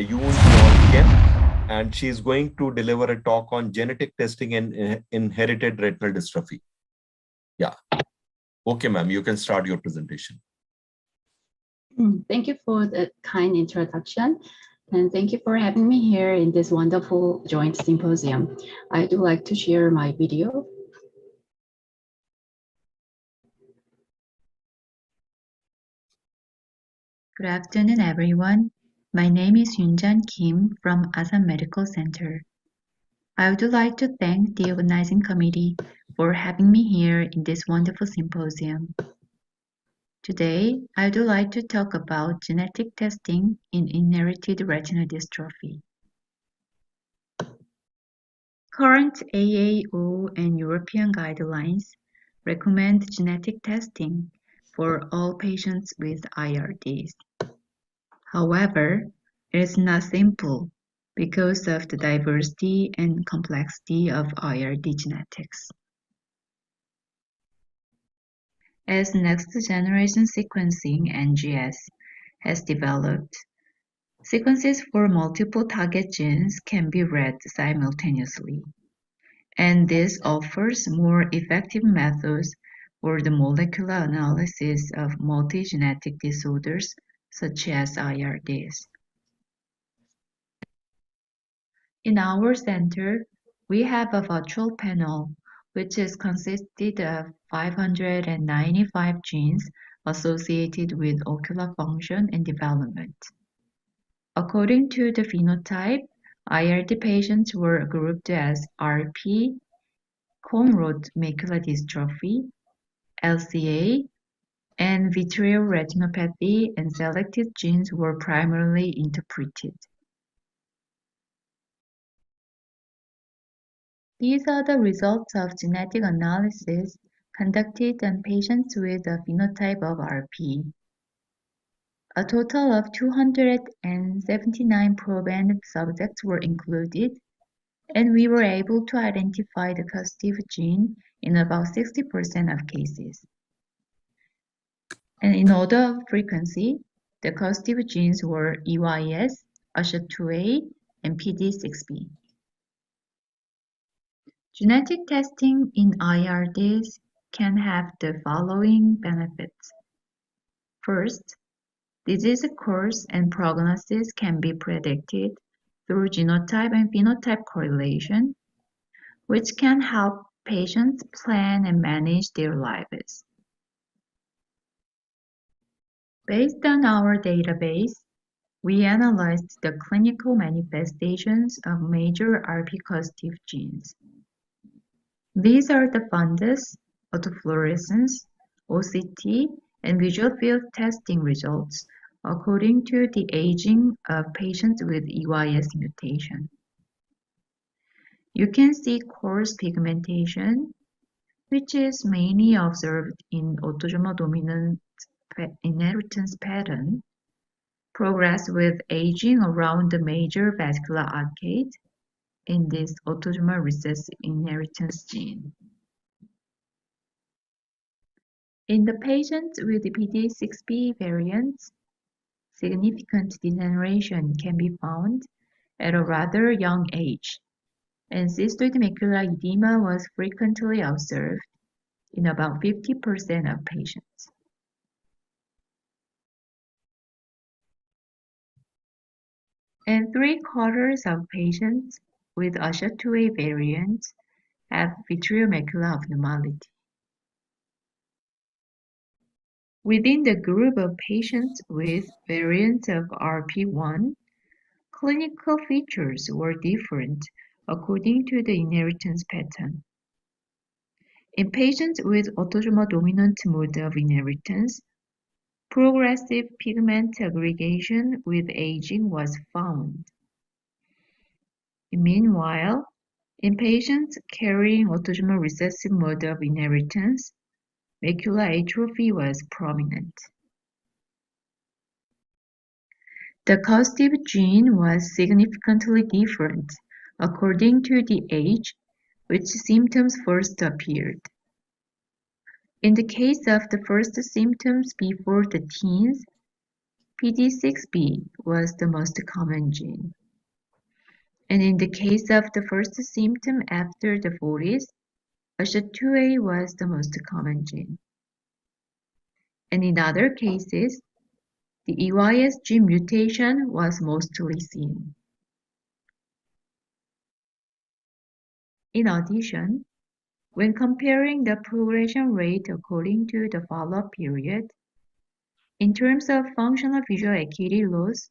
Yoon Jeon Kim, and she is going to deliver a talk on genetic testing in inherited retinal dystrophy. Yeah. Okay, ma'am, you can start your presentation. Thank you for the kind introduction, and thank you for having me here in this wonderful joint symposium. I do like to share my video. Good afternoon, everyone. My name is Yoon Jeon Kim from Asan Medical Center. I would like to thank the organizing committee for having me here in this wonderful symposium. Today, I would like to talk about genetic testing in inherited retinal dystrophy. Current AAO and European guidelines recommend genetic testing for all patients with IRDs. However, it is not simple because of the diversity and complexity of IRD genetics. As next-generation sequencing (NGS) has developed, sequences for multiple target genes can be read simultaneously, and this offers more effective methods for the molecular analysis of multigenetic disorders such as IRDs. In our center, we have a virtual panel which is consisted of 595 genes associated with ocular function and development. According to the phenotype, IRD patients were grouped as RP, cone rod macular dystrophy, LCA, and vitreoretinopathy, and selected genes were primarily interpreted. These are the results of genetic analysis conducted on patients with a phenotype of RP. A total of 279 proband subjects were included, and we were able to identify the causative gene in about 60% of cases. And in order of frequency, the causative genes were EYS, USHA2A, and PD6B. Genetic testing in IRDs can have the following benefits. First, disease course and prognosis can be predicted through genotype and phenotype correlation, which can help patients plan and manage their lives. Based on our database, we analyzed the clinical manifestations of major RP causative genes. These are the fundus, autofluorescence, OCT, and visual field testing results according to the aging of patients with EYS mutation. You can see coarse pigmentation, which is mainly observed in autosomal dominant inheritance pattern, progress with aging around the major vascular arcade, in this autosomal recessive inheritance gene. In the patients with the PD6B variants, significant degeneration can be found at a rather young age, and cystoid macular edema was frequently observed in about 50% of patients. And 3/4 of patients with USHA2A variants have vitreomacular abnormality. Within the group of patients with variants of RP1, clinical features were different according to the inheritance pattern. In patients with autosomal dominant mode of inheritance, progressive pigment aggregation with aging was found. Meanwhile, in patients carrying autosomal recessive mode of inheritance, macular atrophy was prominent. The causative gene was significantly different according to the age which symptoms first appeared. In the case of the first symptoms before the teens, PD6B was the most common gene. And in the case of the first symptom after the 40s, ASHA2A was the most common gene. And in other cases, the EYS gene mutation was mostly seen. In addition, when comparing the progression rate according to the follow-up period, in terms of functional visual acuity loss,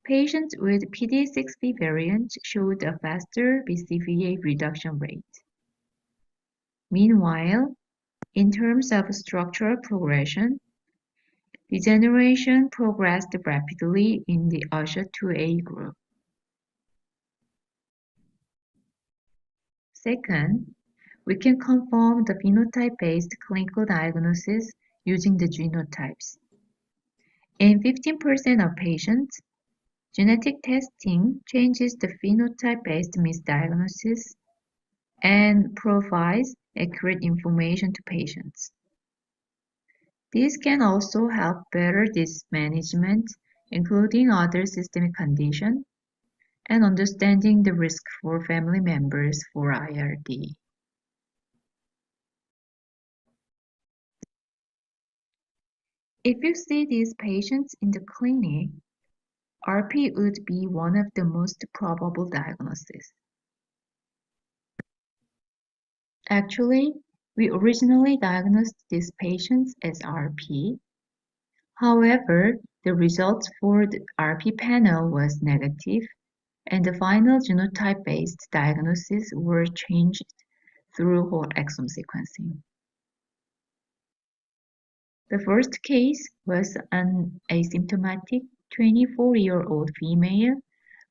patients with PD6B variant showed a faster BCVA reduction rate. Meanwhile, in terms of structural progression, degeneration progressed rapidly in the ASHA2A group. Second, we can confirm the phenotype-based clinical diagnosis using the genotypes. In 15% of patients, genetic testing changes the phenotype-based misdiagnosis and provides accurate information to patients. This can also help better disease management, including other systemic conditions, and understanding the risk for family members for IRD. If you see these patients in the clinic, RP would be one of the most probable diagnoses. Actually, we originally diagnosed these patients as RP. However, the results for the RP panel was negative, and the final genotype-based diagnosis were changed through whole exome sequencing. The first case was an asymptomatic 24-year-old female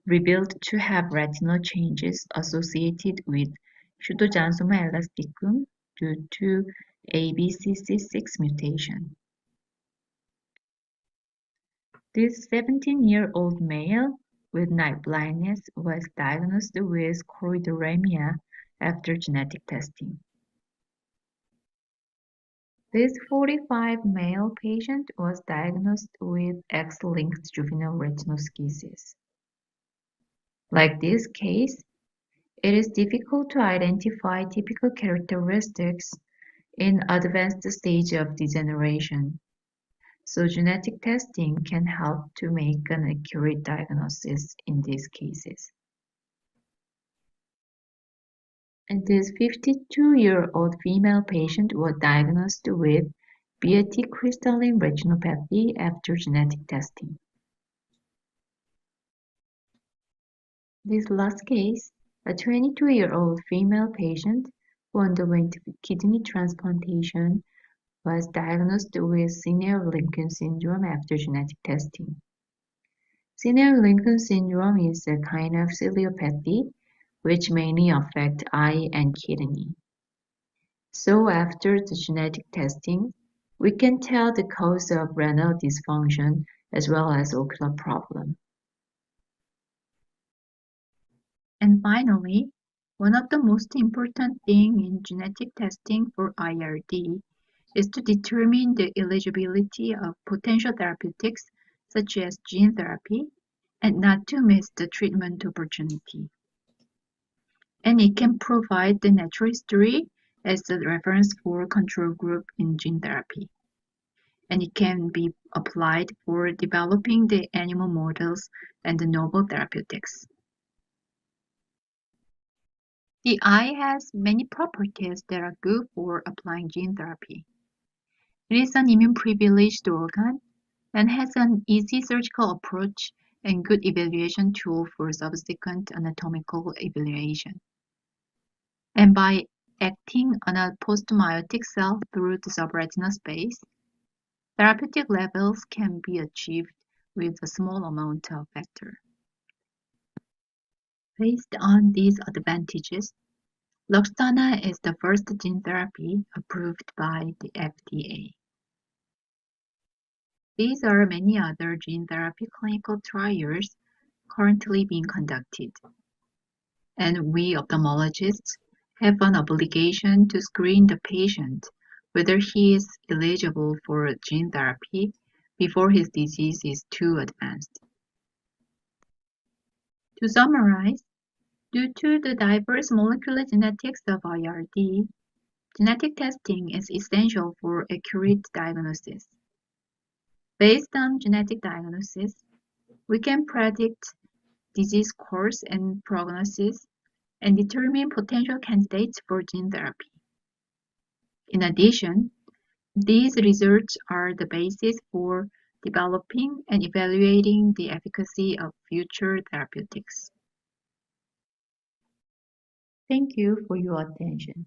revealed to have retinal changes associated with pseudoxanthoma elasticum due to ABCC6 mutation. This 17-year-old male with night blindness was diagnosed with choroideremia after genetic testing. This 45 male patient was diagnosed with X-linked juvenile retinoschisis. Like this case, it is difficult to identify typical characteristics in advanced stage of degeneration, so genetic testing can help to make an accurate diagnosis in these cases. And this 52-year-old female patient was diagnosed with BAT crystalline retinopathy after genetic testing. This last case, a 22-year-old female patient who underwent kidney transplantation was diagnosed with senior Lincoln syndrome after genetic testing. Senior Lincoln syndrome is a kind of ciliopathy which mainly affects eye and kidney. So after the genetic testing, we can tell the cause of renal dysfunction as well as ocular problem. And finally, one of the most important things in genetic testing for IRD is to determine the eligibility of potential therapeutics such as gene therapy and not to miss the treatment opportunity. And it can provide the natural history as the reference for control group in gene therapy. And it can be applied for developing the animal models and the novel therapeutics. The eye has many properties that are good for applying gene therapy. It is an immune-privileged organ and has an easy surgical approach and good evaluation tool for subsequent anatomical evaluation. And by acting on a postmyotic cell through the subretinal space, therapeutic levels can be achieved with a small amount of factor. Based on these advantages, Luxturna is the first gene therapy approved by the FDA. These are many other gene therapy clinical trials currently being conducted, and we ophthalmologists have an obligation to screen the patient whether he is eligible for gene therapy before his disease is too advanced. To summarize, due to the diverse molecular genetics of IRD, genetic testing is essential for accurate diagnosis. Based on genetic diagnosis, we can predict disease course and prognosis and determine potential candidates for gene therapy. In addition, these results are the basis for developing and evaluating the efficacy of future therapeutics. Thank you for your attention.